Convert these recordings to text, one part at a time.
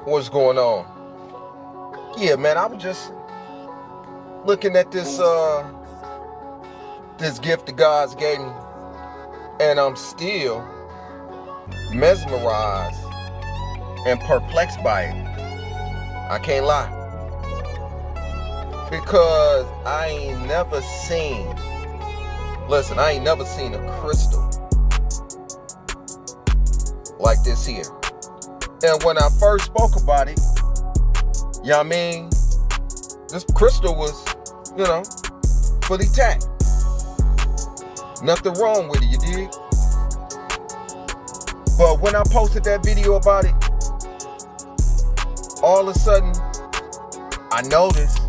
What's going on? Yeah, man, I was just looking at this gift that God's gave me, and I'm still mesmerized and perplexed by it. I can't lie. Because I ain't never seen a crystal like this here. And when I first spoke about it, you know what I mean? This crystal was, fully tacked. Nothing wrong with it, you dig? But when I posted that video about it, all of a sudden, I noticed,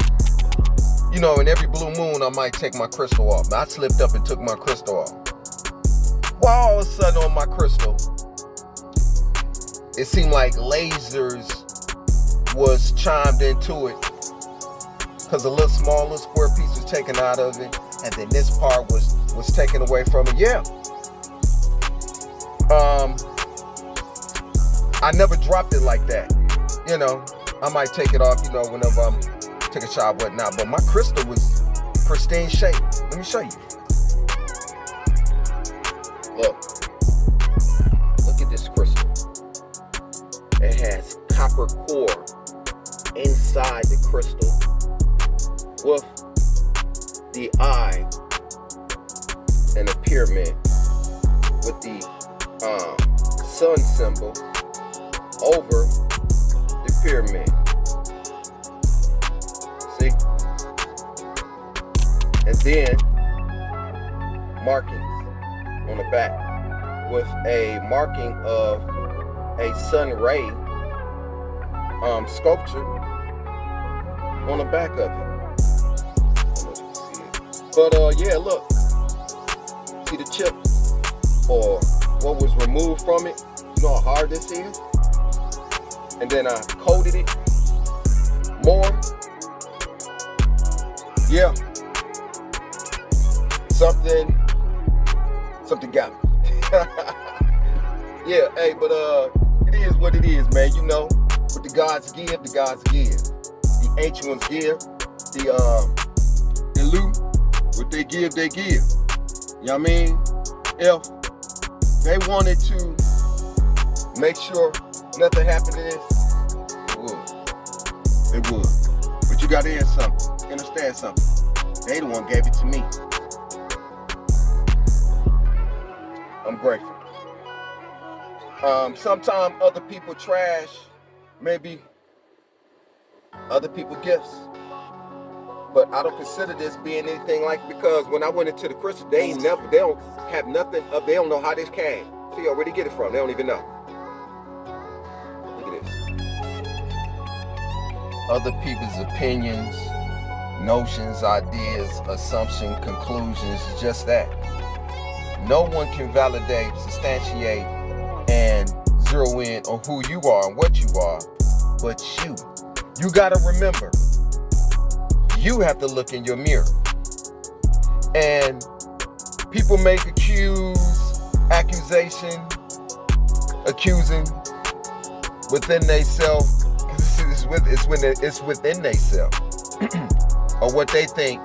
in every blue moon, I might take my crystal off. I slipped up and took my crystal off. Well, all of a sudden on my crystal, it seemed like lasers was chimed into it, because a little square piece was taken out of it, and then this part was taken away from it. Yeah. I never dropped it like that. I might take it off, whenever I'm take a shower, whatnot. But my crystal was pristine shape. Let me show you. Look at this crystal. It has copper core inside the crystal with the eye and a pyramid with the sun symbol over the pyramid. See? And then markings on the back with a marking of a sun ray sculpture on the back of it. I don't know if you can see it. But yeah, look. See the chip or what was removed from it? You know how hard this is? And then I coated it more. Yeah. Something got me. Yeah, hey, but it is what it is, man. What the gods give, the gods give. The ancient ones give. The loot, what they give, they give. You know what I mean? If they wanted to make sure nothing happened to this, they would. But you gotta understand something. They the one gave it to me. I'm grateful. Sometimes other people trash, maybe other people's gifts. But I don't consider this being anything like, because when I went into the crystal, they don't have nothing up, they don't know how this came. See, where they get it from? They don't even know. Look at this. Other people's opinions, notions, ideas, assumptions, conclusions, just that. No one can validate, substantiate, and zero in on who you are and what you are, but you. You gotta remember, you have to look in your mirror. And people make accusing within themselves. It's within themselves or what they think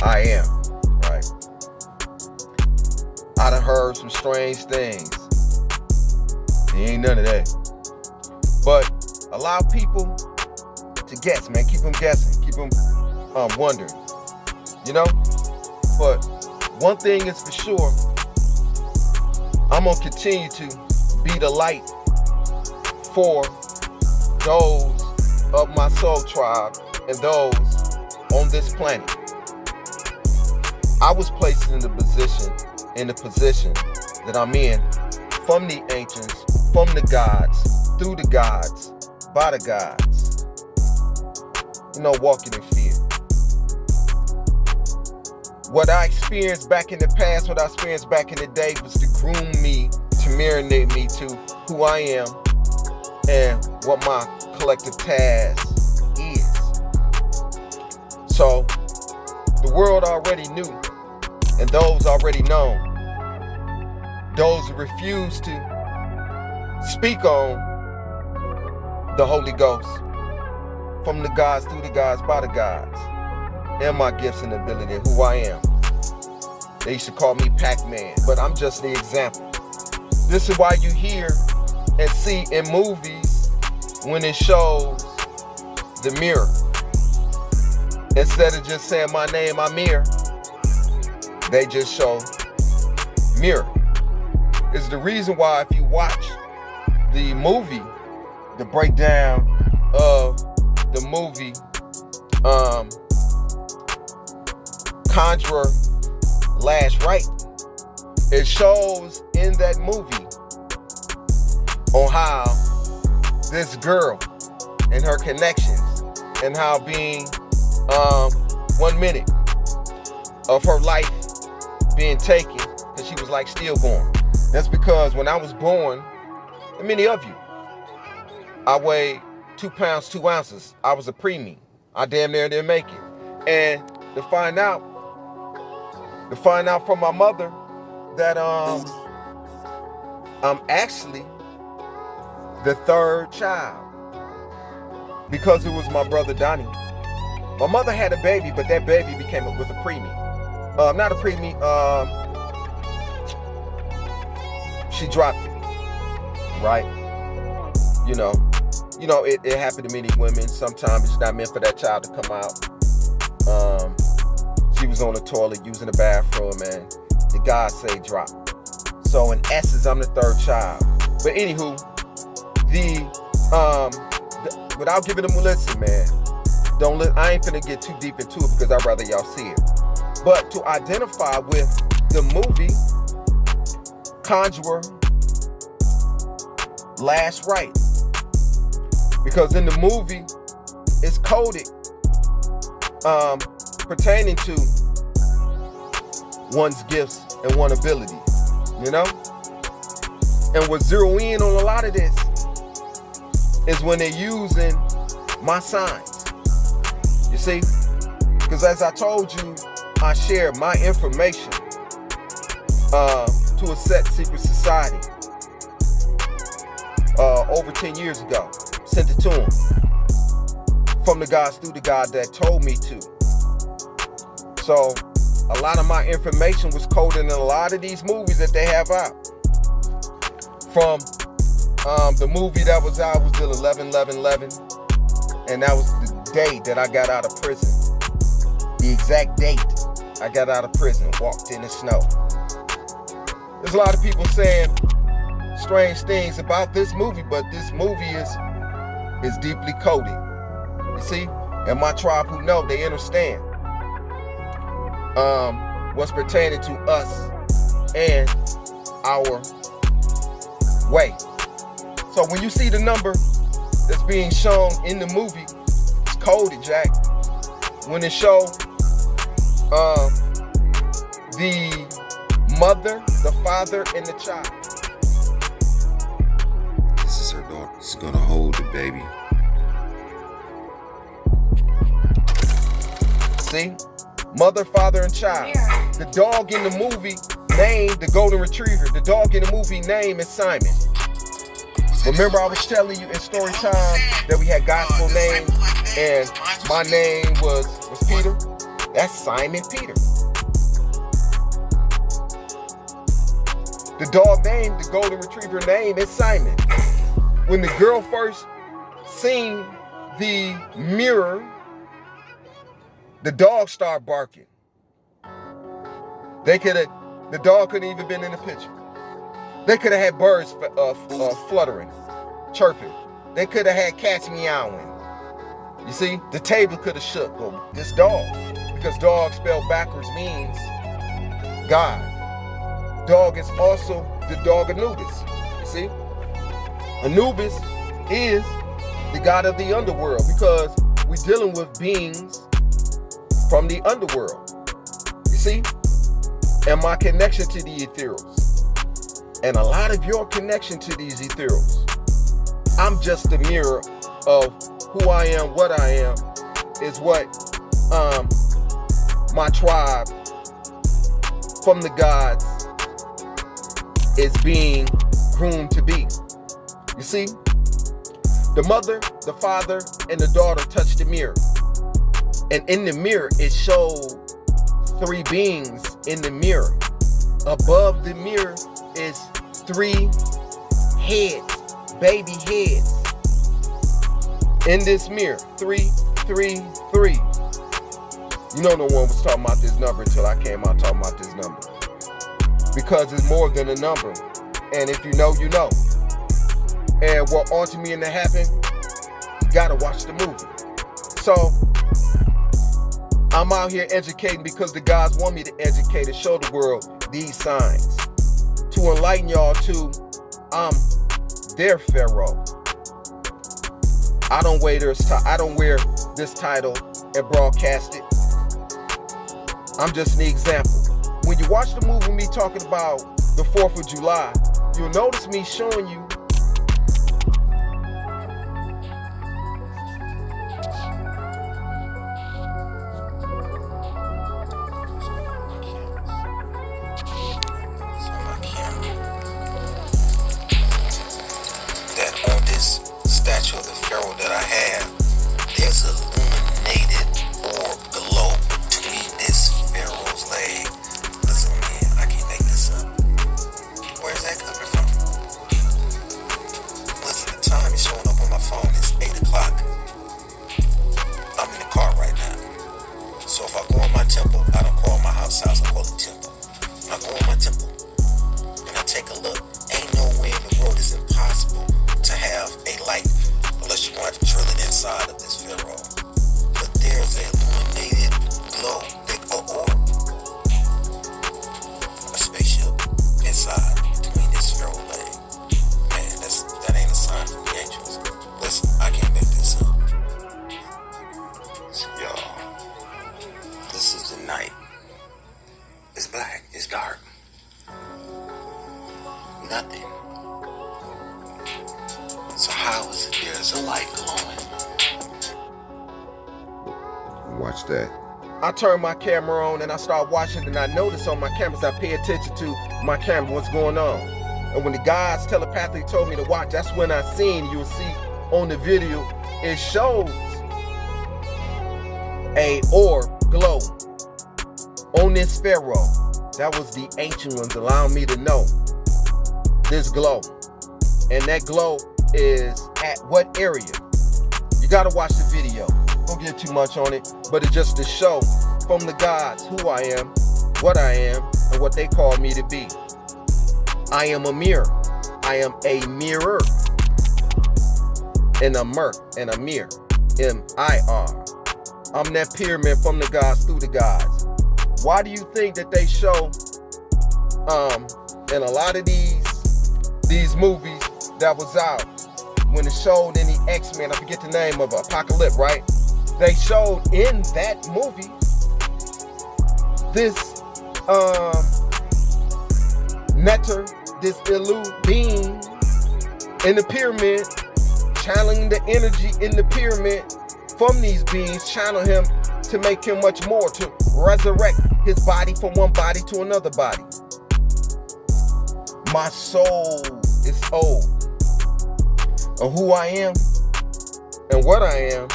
I am, right? I done heard some strange things. There ain't none of that. But allow people to guess, man. Keep them guessing. Keep them wondering. But one thing is for sure, I'm going to continue to be the light for those of my soul tribe and those on this planet. I was placed in the position that I'm in from the ancients, from the gods, through the gods, by the gods. Walking in fear. What I experienced back in the past, what I experienced back in the day was to groom me, to marinate me to who I am and what my collective task is. So, the world already knew, and those already known. Those who refuse to speak on the Holy Ghost, from the gods, through the gods, by the gods, and my gifts and ability, who I am. They used to call me Pac-Man, but I'm just the example. This is why you hear and see in movies when it shows the mirror. Instead of just saying my name, Amir, they just show mirror. It's the reason why if you watch the movie, the breakdown of the movie Conjurer Last Rite, it shows in that movie on how this girl and her connections, and how being 1 minute of her life being taken because she was like stillborn. That's because when I was born, and many of you, I weighed 2 pounds 2 ounces. I was a preemie. I damn near didn't make it. And to find out from my mother that I'm actually the third child, because it was my brother Donnie. My mother had a baby, but that baby was a preemie. Not a preemie. She dropped it, right? You know, it happened to many women. Sometimes it's not meant for that child to come out. She was on the toilet using the bathroom, and the God say drop. So in essence, I'm the third child. But anywho, without giving them a listen, man, I ain't finna get too deep into it because I'd rather y'all see it. But to identify with the movie Conjurer Last Rite, because in the movie it's coded pertaining to one's gifts and one ability, you know? And what zero in on a lot of this is when they're using my signs. You see? Because as I told you, I shared my information to a set secret society over 10 years ago. Sent it to them from the gods, through the God that told me to. So a lot of my information was coded in a lot of these movies that they have out. From the movie that was out was the 11/11/11, and that was the day that I got out of prison. The exact date I got out of prison, walked in the snow. There's a lot of people saying strange things about this movie, but this movie is deeply coded. You see? And my tribe who know, they understand what's pertaining to us and our way. So when you see the number that's being shown in the movie, it's coded, Jack. When it shows the mother, the father, and the child. This is her daughter. She's gonna hold the baby. See? Mother, father, and child. The dog in the movie named the Golden Retriever. The dog in the movie name is Simon. Remember I was telling you in story time that we had gospel names and my name was Peter? That's Simon Peter. The dog name, the Golden Retriever name is Simon. When the girl first seen the mirror, the dog started barking. The dog couldn't even been in the picture. They could have had birds fluttering, chirping. They could have had cats meowing. You see, the table could have shook over this dog, because dog spelled backwards means God. Dog is also the dog Anubis. You see, Anubis is the god of the underworld, because we're dealing with beings from the underworld. You see, and my connection to the ethereals, and a lot of your connection to these ethereals. I'm just the mirror of who I am, what I am, is what my tribe from the gods is being groomed to be. You see? The mother, the father, and the daughter touch the mirror. And in the mirror, it showed three beings in the mirror. Above the mirror is three heads, baby heads. In this mirror, 3, 3, 3. You know, no one was talking about this number until I came out talking about this number. Because it's more than a number. And if you know, you know. And what Onto Me and to happen, you gotta watch the movie. So, I'm out here educating because the gods want me to educate and show the world these signs. To enlighten y'all to, I'm their pharaoh. I don't wear this title and broadcast it. I'm just an example. When you watch the movie, me talking about the 4th of July, you'll notice me showing you that on this statue of the pharaoh that I have, there's an illuminated orb glow between this pharaoh's leg. Listen, man, I can't make this up. Where's that coming from? Listen, the time is showing up on my phone. It's 8 o'clock. I'm in the car right now. So if I go in my temple, I don't call my house, I call it temple. When I go in my temple and I take a look, ain't no way in the world it's impossible to have a light unless you want to drill it inside of this pharaoh. But there's an illuminated glow, orb, a spaceship inside between this pharaoh leg. Man, that ain't a sign from the angels. Listen, I can't make this up. So, y'all, this is the night. It's black, it's dark. Nothing. So how is it there's a light glowing? Watch that. I turn my camera on and I start watching, and I notice on my cameras, I pay attention to my camera, what's going on. And when the guys telepathically told me to watch, that's when I seen, you'll see on the video, it shows a orb glow on this pharaoh. That was the ancient ones allowing me to know this glow. And that glow is at what area? You gotta watch the video. Don't get too much on it, but it's just to show from the gods who I am, what I am, and what they call me to be. I am a mirror. I am a mirror. And a mirror. M-I-R. I'm that pyramid from the gods through the gods. Why do you think that they show in a lot of these movies that was out, when it showed in the X-Men, I forget the name of it, Apocalypse, right? They showed in that movie this netter, this Elu being in the pyramid, channeling the energy in the pyramid from these beings, channel him to make him much more, to resurrect his body from one body to another body. My soul is old. And who I am and what I am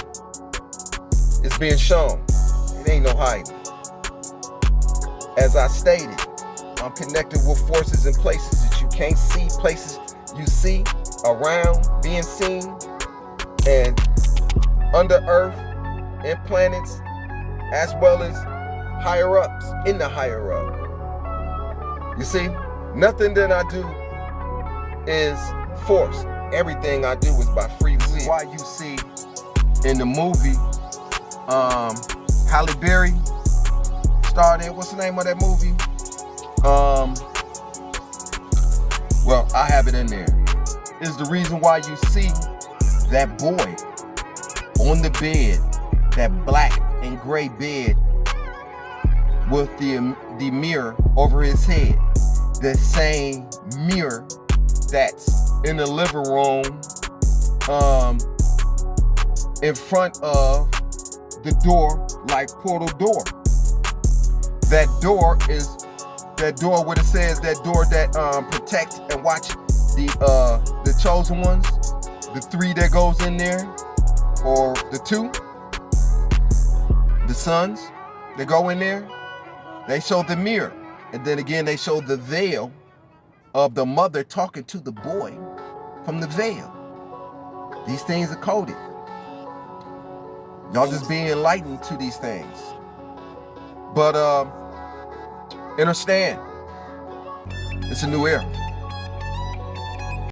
is being shown. It ain't no hiding. As I stated, I'm connected with forces and places that you can't see, places you see around, being seen, and under earth, and planets, as well as higher ups, in the higher up. You see, nothing that I do is forced. Everything I do is by free will. Why you see in the movie, Halle Berry starred in, what's the name of that movie? Well, I have it in there. Is the reason why you see that boy on the bed, that black and gray bed with the mirror over his head. The same mirror that's in the living room in front of the door, like portal door. That door is that door where it says that door that protect and watch the chosen ones. the 3 that goes in there, or the 2, the sons that go in there, they show the mirror. And then again, they show the veil of the mother talking to the boy from the veil. These things are coded. Y'all just being enlightened to these things. But understand, it's a new era.